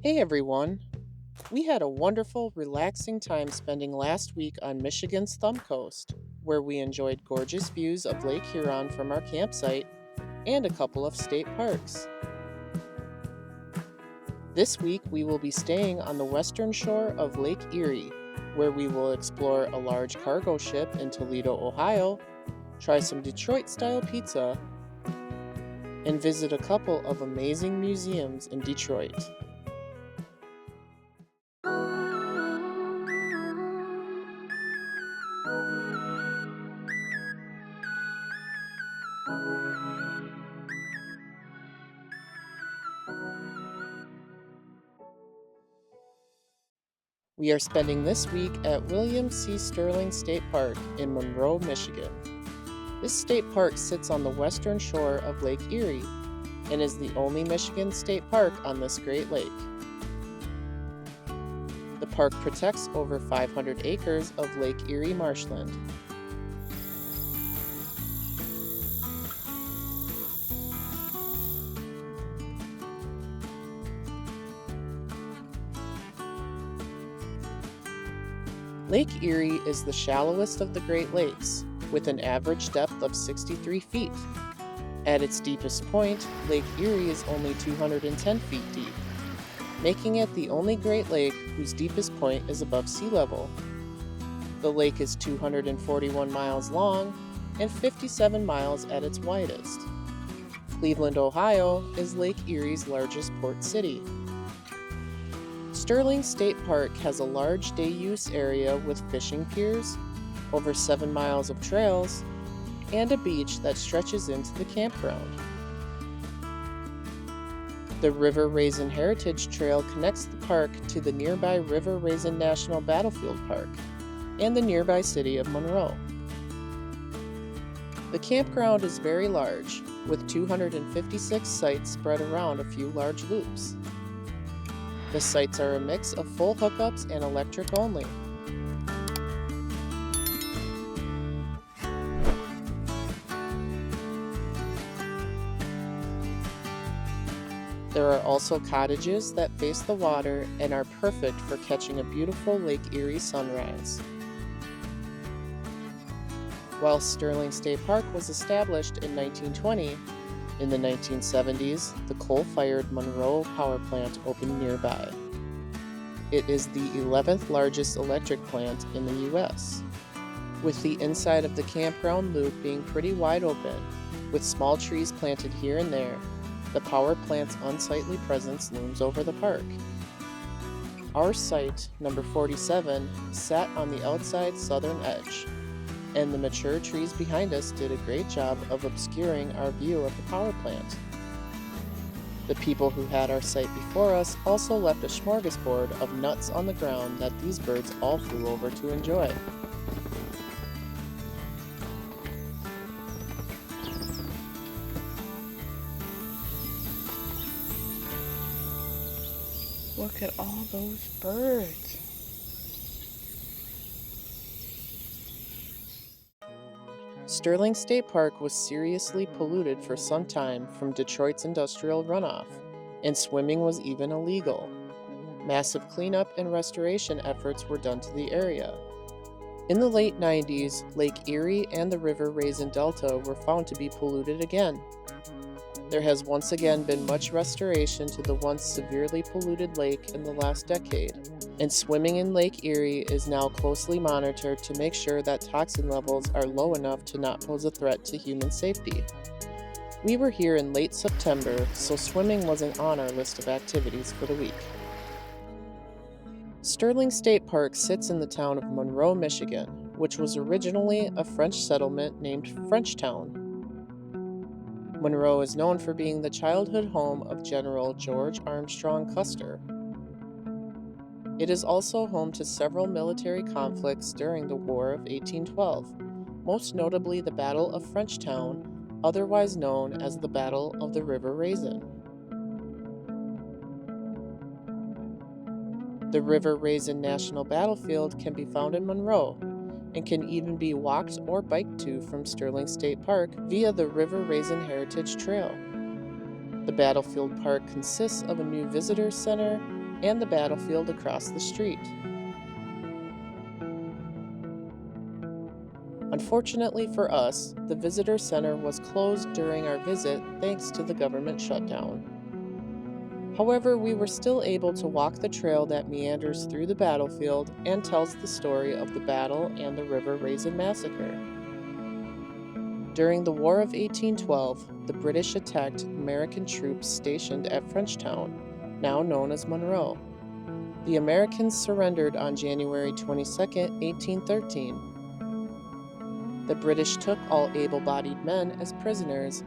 Hey everyone! We had a wonderful, relaxing time spending last week on Michigan's Thumb Coast, where we enjoyed gorgeous views of Lake Huron from our campsite and a couple of state parks. This week we will be staying on the western shore of Lake Erie, where we will explore a large cargo ship in Toledo, Ohio, try some Detroit style pizza, and visit a couple of amazing museums in Detroit. We are spending this week at William C. Sterling State Park in Monroe, Michigan. This state park sits on the western shore of Lake Erie and is the only Michigan state park on this Great Lake. The park protects over 500 acres of Lake Erie marshland. Lake Erie is the shallowest of the Great Lakes, with an average depth of 63 feet. At its deepest point, Lake Erie is only 210 feet deep, making it the only Great Lake whose deepest point is above sea level. The lake is 241 miles long and 57 miles at its widest. Cleveland, Ohio is Lake Erie's largest port city. Sterling State Park has a large day-use area with fishing piers, over 7 miles of trails, and a beach that stretches into the campground. The River Raisin Heritage Trail connects the park to the nearby River Raisin National Battlefield Park and the nearby city of Monroe. The campground is very large, with 256 sites spread around a few large loops. The sites are a mix of full hookups and electric only. There are also cottages that face the water and are perfect for catching a beautiful Lake Erie sunrise. While Sterling State Park was established in 1920, in the 1970s, the coal-fired Monroe power plant opened nearby. It is the 11th largest electric plant in the U.S., with the inside of the campground loop being pretty wide open, with small trees planted here and there. The power plant's unsightly presence looms over the park. Our site, number 47, sat on the outside southern edge, and the mature trees behind us did a great job of obscuring our view of the power plant. The people who had our site before us also left a smorgasbord of nuts on the ground that these birds all flew over to enjoy. Look at all those birds. Sterling State Park was seriously polluted for some time from Detroit's industrial runoff, and swimming was even illegal. Massive cleanup and restoration efforts were done to the area. In the late 90s, Lake Erie and the River Raisin Delta were found to be polluted again. There has once again been much restoration to the once severely polluted lake in the last decade, and swimming in Lake Erie is now closely monitored to make sure that toxin levels are low enough to not pose a threat to human safety. We were here in late September, so swimming wasn't on our list of activities for the week. Sterling State Park sits in the town of Monroe, Michigan, which was originally a French settlement named Frenchtown. Monroe is known for being the childhood home of General George Armstrong Custer. It is also home to several military conflicts during the War of 1812, most notably the Battle of Frenchtown, otherwise known as the Battle of the River Raisin. The River Raisin National Battlefield can be found in Monroe, and can even be walked or biked to from Sterling State Park via the River Raisin Heritage Trail. The Battlefield Park consists of a new visitor center, and the battlefield across the street. Unfortunately for us, the visitor center was closed during our visit thanks to the government shutdown. However, we were still able to walk the trail that meanders through the battlefield and tells the story of the battle and the River Raisin Massacre. During the War of 1812, the British attacked American troops stationed at Frenchtown, now known as Monroe. The Americans surrendered on January 22, 1813. The British took all able-bodied men as prisoners.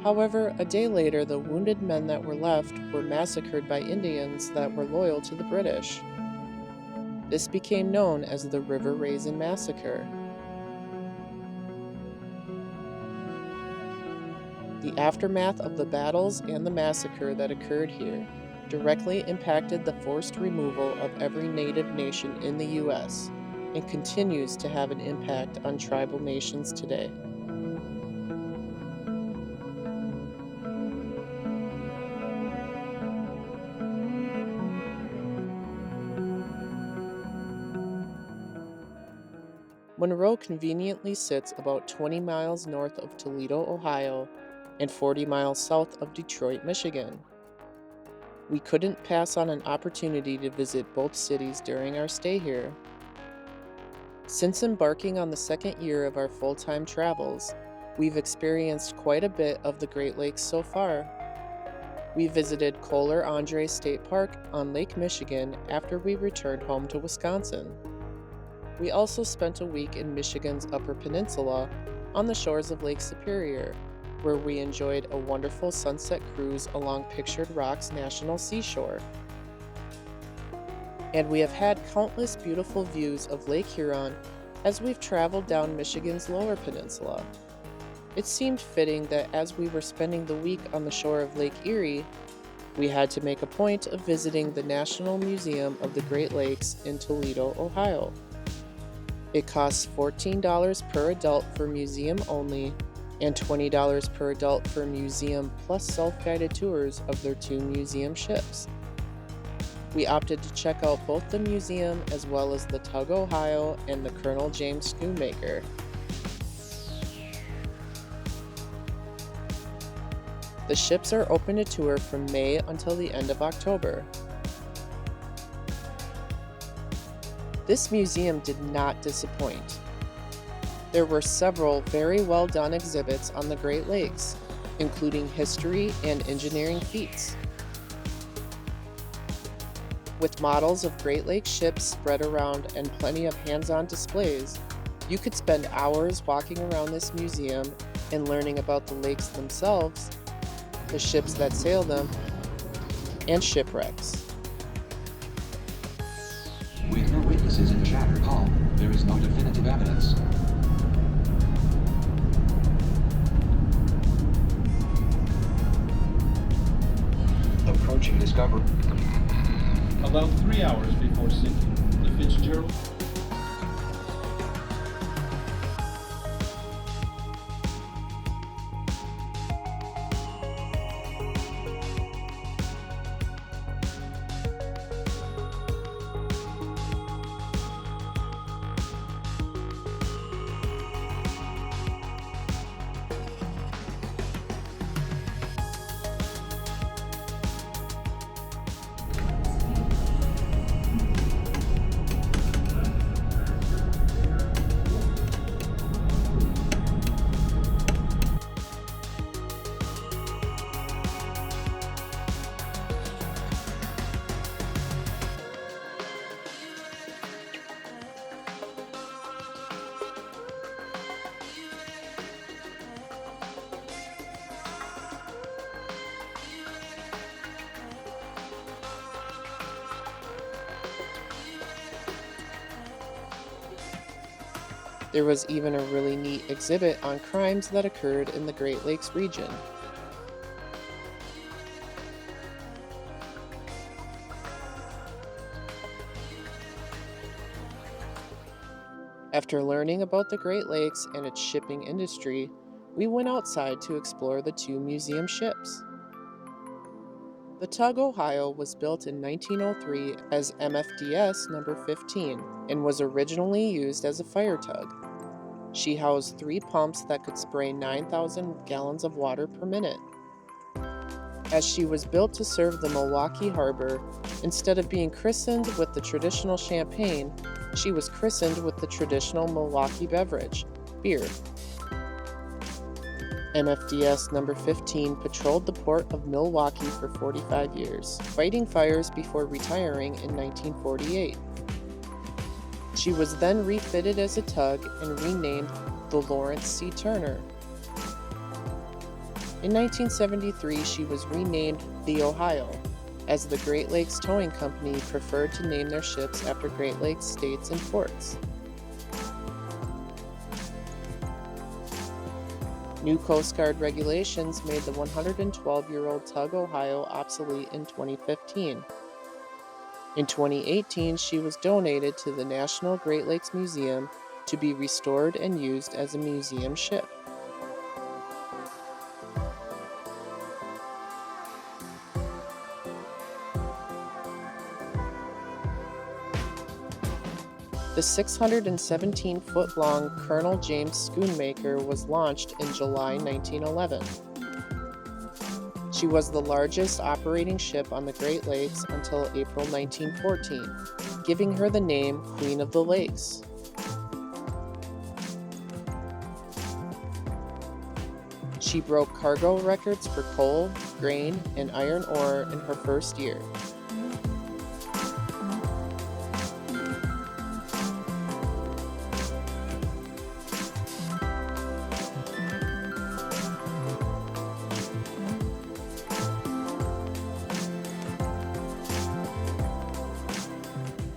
However, a day later, the wounded men that were left were massacred by Indians that were loyal to the British. This became known as the River Raisin Massacre. The aftermath of the battles and the massacre that occurred here directly impacted the forced removal of every native nation in the U.S. and continues to have an impact on tribal nations today. Monroe conveniently sits about 20 miles north of Toledo, Ohio, and 40 miles south of Detroit, Michigan. We couldn't pass on an opportunity to visit both cities during our stay here. Since embarking on the second year of our full-time travels, we've experienced quite a bit of the Great Lakes so far. We visited Kohler Andre State Park on Lake Michigan after we returned home to Wisconsin. We also spent a week in Michigan's Upper Peninsula on the shores of Lake Superior, where we enjoyed a wonderful sunset cruise along Pictured Rock's National Seashore. And we have had countless beautiful views of Lake Huron as we've traveled down Michigan's Lower Peninsula. It seemed fitting that as we were spending the week on the shore of Lake Erie, we had to make a point of visiting the National Museum of the Great Lakes in Toledo, Ohio. It costs $14 per adult for museum only and $20 per adult for museum plus self-guided tours of their 2 museum ships. We opted to check out both the museum as well as the Tug Ohio and the Colonel James Schoonmaker. The ships are open to tour from May until the end of October. This museum did not disappoint. There were several very well done exhibits on the Great Lakes, including history and engineering feats. With models of Great Lakes ships spread around and plenty of hands-on displays, you could spend hours walking around this museum and learning about the lakes themselves, the ships that sail them, and shipwrecks. With no witnesses in the shattered hull, there is no definitive evidence. Approaching discovery. About 3 hours before sinking, the Fitzgerald. There was even a really neat exhibit on crimes that occurred in the Great Lakes region. After learning about the Great Lakes and its shipping industry, we went outside to explore the 2 museum ships. The Tug Ohio was built in 1903 as MFDS number 15 and was originally used as a fire tug. She housed 3 pumps that could spray 9,000 gallons of water per minute. As she was built to serve the Milwaukee Harbor, instead of being christened with the traditional champagne, she was christened with the traditional Milwaukee beverage, beer. MFDS number 15 patrolled the port of Milwaukee for 45 years, fighting fires before retiring in 1948. She was then refitted as a tug and renamed the Lawrence C. Turner. In 1973, she was renamed the Ohio, as the Great Lakes Towing Company preferred to name their ships after Great Lakes states and ports. New Coast Guard regulations made the 112-year-old Tug Ohio obsolete in 2015. In 2018, she was donated to the National Great Lakes Museum to be restored and used as a museum ship. The 617-foot-long Colonel James Schoonmaker was launched in July 1911. She was the largest operating ship on the Great Lakes until April 1914, giving her the name Queen of the Lakes. She broke cargo records for coal, grain, and iron ore in her first year.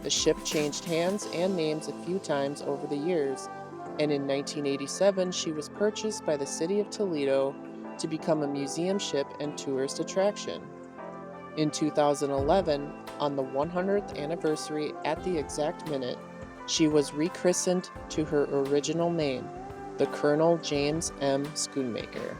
The ship changed hands and names a few times over the years, and in 1987 she was purchased by the city of Toledo to become a museum ship and tourist attraction. In 2011, on the 100th anniversary at the exact minute, she was rechristened to her original name, the Colonel James M. Schoonmaker.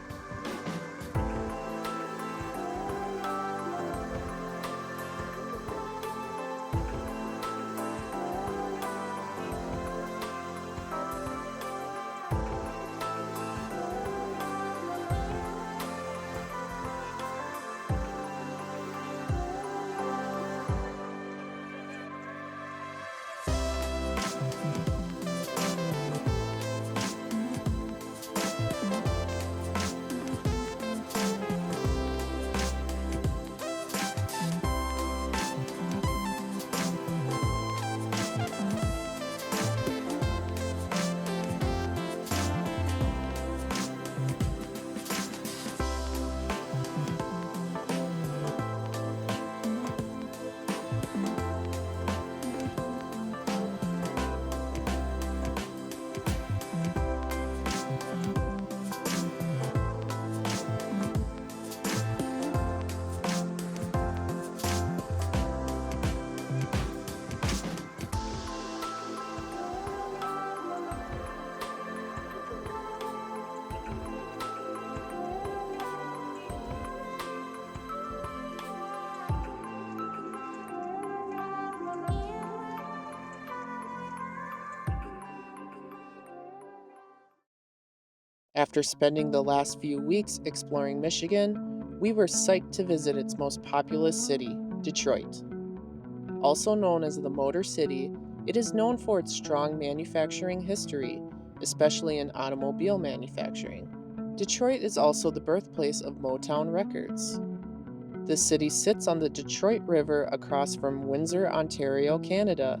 After spending the last few weeks exploring Michigan, we were psyched to visit its most populous city, Detroit. Also known as the Motor City, it is known for its strong manufacturing history, especially in automobile manufacturing. Detroit is also the birthplace of Motown Records. The city sits on the Detroit River across from Windsor, Ontario, Canada,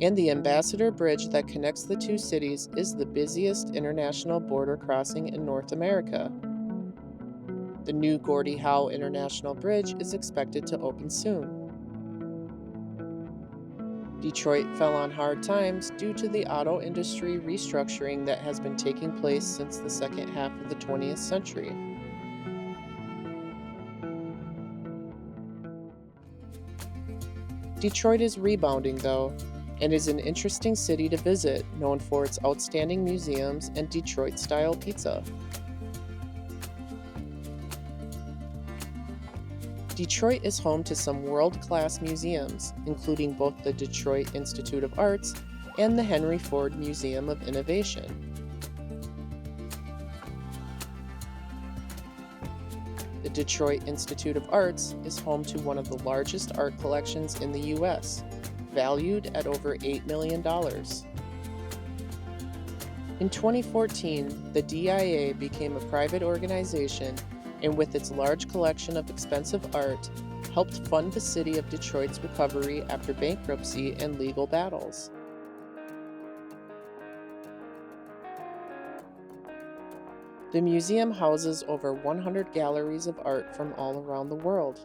and the Ambassador Bridge that connects the two cities is the busiest international border crossing in North America. The new Gordie Howe International Bridge is expected to open soon. Detroit fell on hard times due to the auto industry restructuring that has been taking place since the second half of the 20th century. Detroit is rebounding, though, and is an interesting city to visit, known for its outstanding museums and Detroit-style pizza. Detroit is home to some world-class museums, including both the Detroit Institute of Arts and the Henry Ford Museum of Innovation. The Detroit Institute of Arts is home to one of the largest art collections in the U.S., valued at over $8 million. In 2014, the DIA became a private organization and with its large collection of expensive art, helped fund the city of Detroit's recovery after bankruptcy and legal battles. The museum houses over 100 galleries of art from all around the world.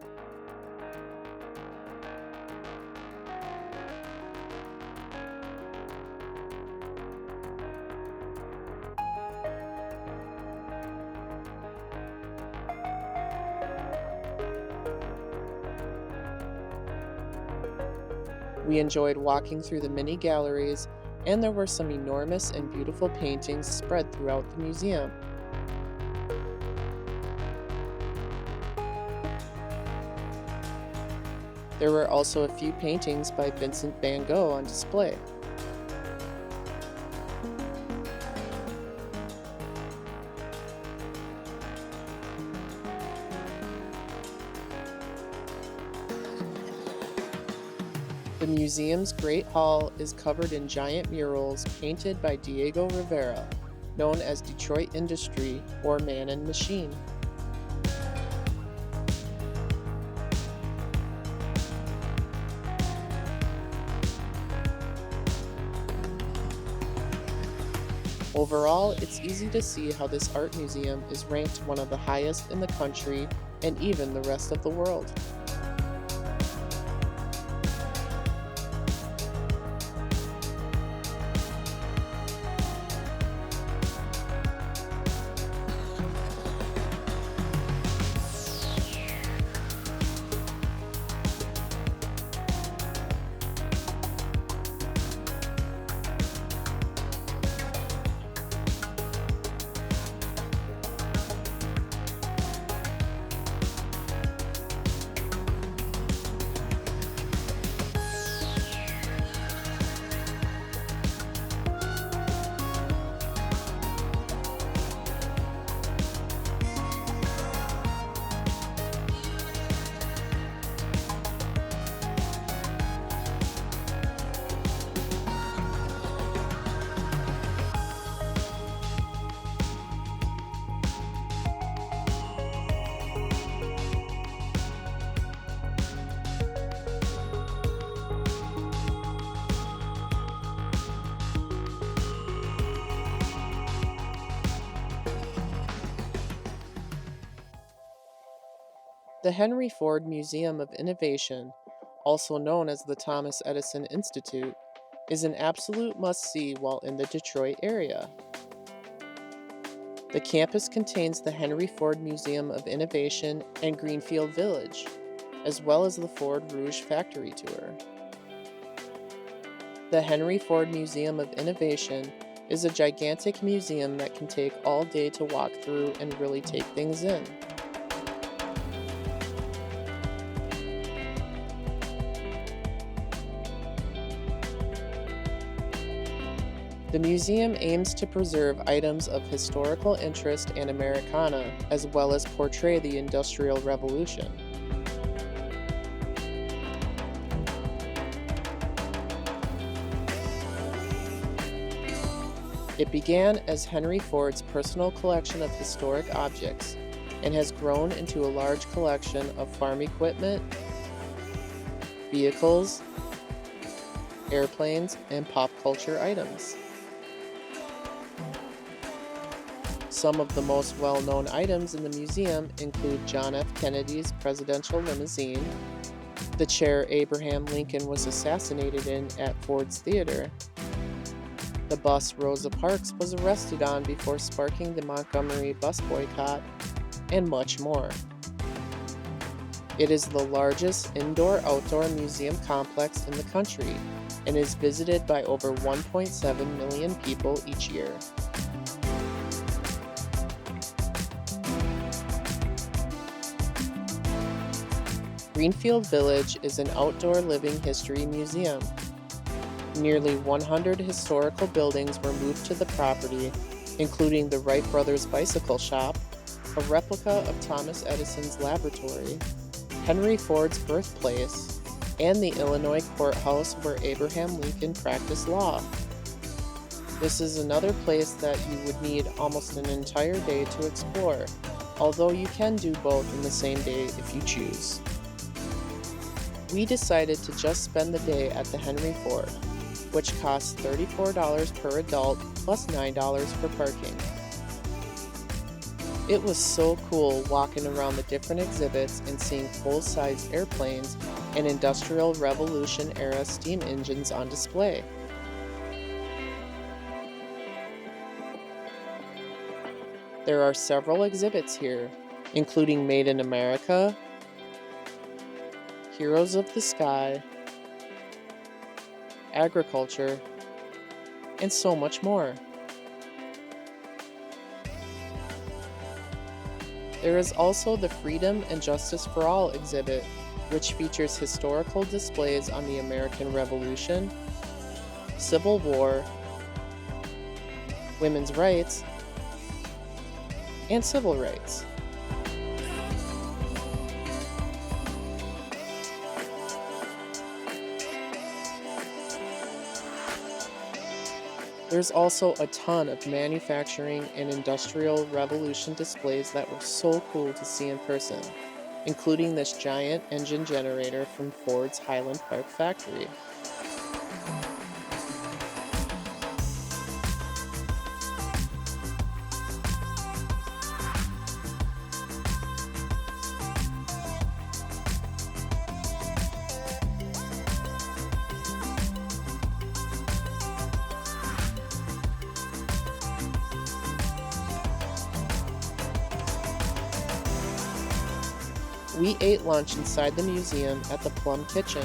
We enjoyed walking through the many galleries, and there were some enormous and beautiful paintings spread throughout the museum. There were also a few paintings by Vincent van Gogh on display. The museum's Great Hall is covered in giant murals painted by Diego Rivera, known as Detroit Industry or Man and Machine. Overall, it's easy to see how this art museum is ranked one of the highest in the country and even the rest of the world. The Henry Ford Museum of Innovation, also known as the Thomas Edison Institute, is an absolute must-see while in the Detroit area. The campus contains the Henry Ford Museum of Innovation and Greenfield Village, as well as the Ford Rouge factory tour. The Henry Ford Museum of Innovation is a gigantic museum that can take all day to walk through and really take things in. The museum aims to preserve items of historical interest and Americana, as well as portray the Industrial Revolution. It began as Henry Ford's personal collection of historic objects and has grown into a large collection of farm equipment, vehicles, airplanes, and pop culture items. Some of the most well-known items in the museum include John F. Kennedy's presidential limousine, the chair Abraham Lincoln was assassinated in at Ford's Theater, the bus Rosa Parks was arrested on before sparking the Montgomery bus boycott, and much more. It is the largest indoor-outdoor museum complex in the country and is visited by over 1.7 million people each year. Greenfield Village is an outdoor living history museum. Nearly 100 historical buildings were moved to the property, including the Wright Brothers Bicycle Shop, a replica of Thomas Edison's laboratory, Henry Ford's birthplace, and the Illinois courthouse where Abraham Lincoln practiced law. This is another place that you would need almost an entire day to explore, although you can do both in the same day if you choose. We decided to just spend the day at the Henry Ford, which costs $34 per adult plus $9 for parking. It was so cool walking around the different exhibits and seeing full-size airplanes and Industrial Revolution era steam engines on display. There are several exhibits here, including Made in America, Heroes of the Sky, agriculture, and so much more. There is also the Freedom and Justice for All exhibit, which features historical displays on the American Revolution, Civil War, women's rights, and civil rights. There's also a ton of manufacturing and industrial revolution displays that were so cool to see in person, including this giant engine generator from Ford's Highland Park factory. We ate lunch inside the museum at the Plum Kitchen,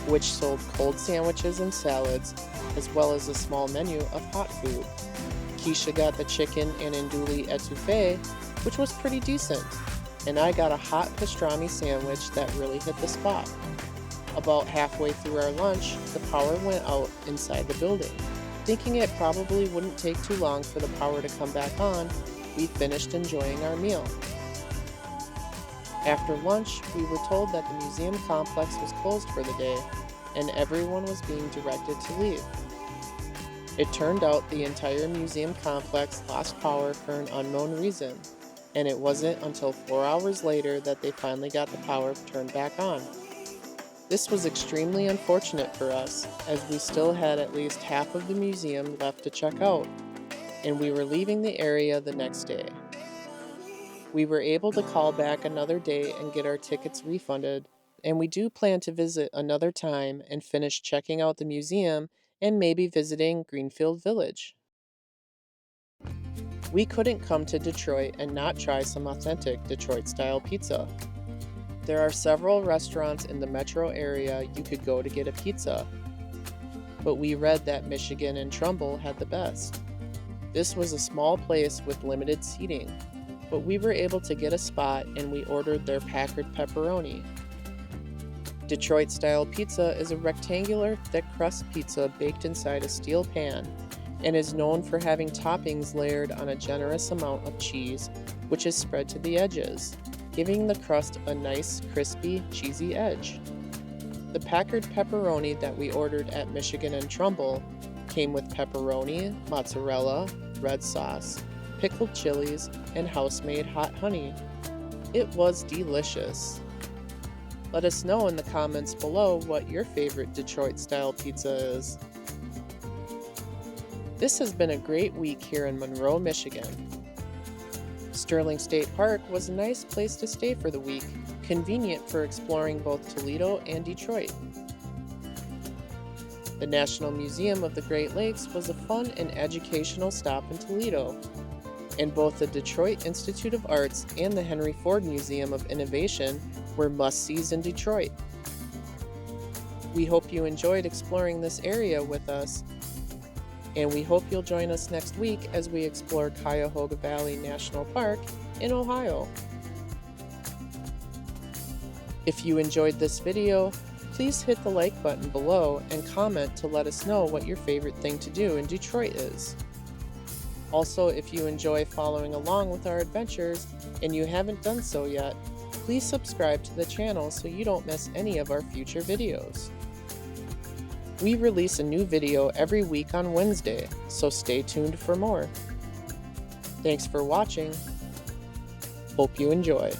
which sold cold sandwiches and salads, as well as a small menu of hot food. Keisha got the chicken and andouille etouffee, which was pretty decent, and I got a hot pastrami sandwich that really hit the spot. About halfway through our lunch, the power went out inside the building. Thinking it probably wouldn't take too long for the power to come back on, we finished enjoying our meal. After lunch, we were told that the museum complex was closed for the day, and everyone was being directed to leave. It turned out the entire museum complex lost power for an unknown reason, and it wasn't until 4 hours later that they finally got the power turned back on. This was extremely unfortunate for us, as we still had at least half of the museum left to check out, and we were leaving the area the next day. We were able to call back another day and get our tickets refunded, and we do plan to visit another time and finish checking out the museum and maybe visiting Greenfield Village. We couldn't come to Detroit and not try some authentic Detroit-style pizza. There are several restaurants in the metro area you could go to get a pizza, but we read that Michigan and Trumbull had the best. This was a small place with limited seating, but we were able to get a spot and we ordered their Packard pepperoni. Detroit-style pizza is a rectangular, thick-crust pizza baked inside a steel pan and is known for having toppings layered on a generous amount of cheese, which is spread to the edges, giving the crust a nice, crispy, cheesy edge. The Packard pepperoni that we ordered at Michigan and Trumbull came with pepperoni, mozzarella, red sauce, pickled chilies, and house-made hot honey. It was delicious. Let us know in the comments below what your favorite Detroit-style pizza is. This has been a great week here in Monroe, Michigan. Sterling State Park was a nice place to stay for the week, convenient for exploring both Toledo and Detroit. The National Museum of the Great Lakes was a fun and educational stop in Toledo, and both the Detroit Institute of Arts and the Henry Ford Museum of Innovation were must-sees in Detroit. We hope you enjoyed exploring this area with us, and we hope you'll join us next week as we explore Cuyahoga Valley National Park in Ohio. If you enjoyed this video, please hit the like button below and comment to let us know what your favorite thing to do in Detroit is. Also, if you enjoy following along with our adventures and you haven't done so yet, please subscribe to the channel so you don't miss any of our future videos. We release a new video every week on Wednesday, so stay tuned for more. Thanks for watching. Hope you enjoyed.